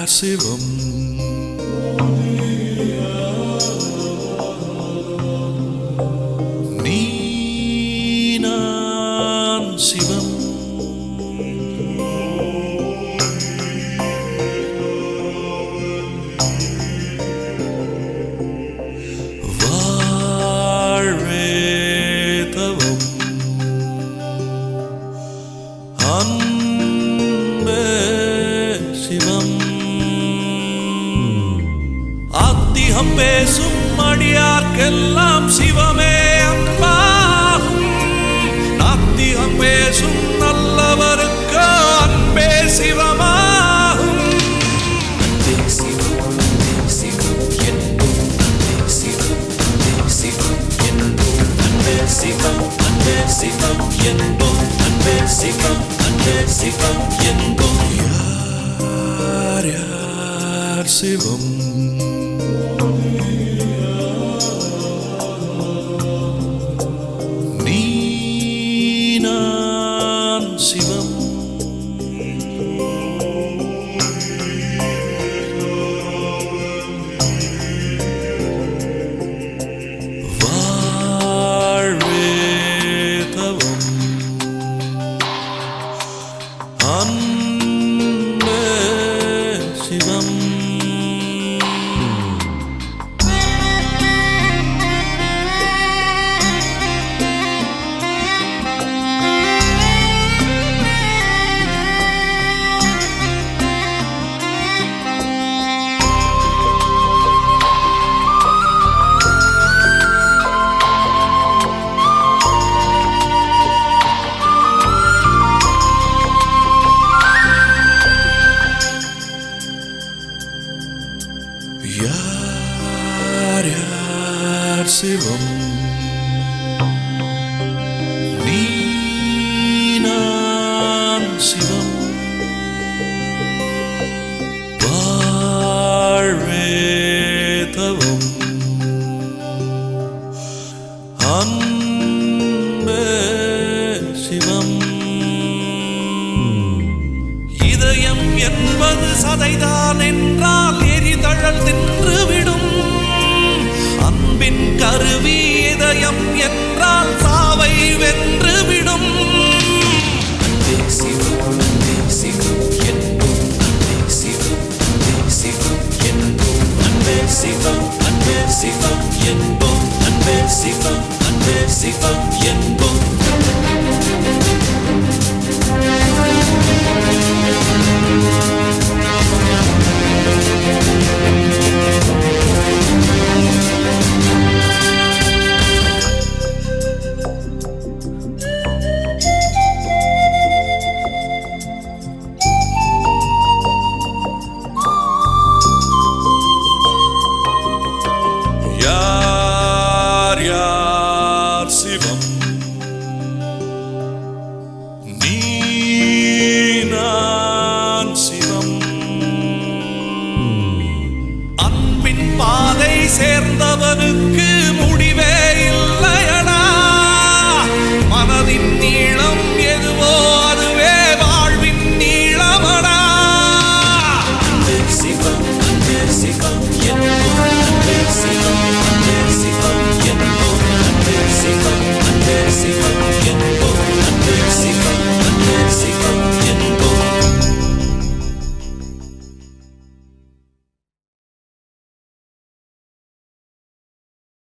சிவம் நீ நான் சிவம் வாழ்வே தவம் அன்பே சிவம் ஆத்திகம் பேசும் அடியார்க்கெல்லாம் சிவமே அன்பாகும் நாத்திகம் பேசும் நல்லவருக்கு அன்பே சிவமாகும் அன்பே சிவம் என்போம் அன்பே சிவம் என்போம் அன்பே சிவம் என்போம் அன்பே சிவம் என்போம் யார் யார் சிவம் நீ நான் சிவம் வாழ்வே தவம் அன்பே சிவம் யார் யார் சிவம் நீ நான் சிவம் வாழ்வே தவம் அன்பே சிவம் இதயம் என்பது சதைதான் என்றால் எரிதழல் தின்றுவிடும் அன்பின் கருவி இதயம் என்றால் சாவை வென்றுவிடும் அன்பே சிவம் என்போம் அன்பே சிவம் என்போம் அன்பே சிவம் என்போம் அன்பே சிவம்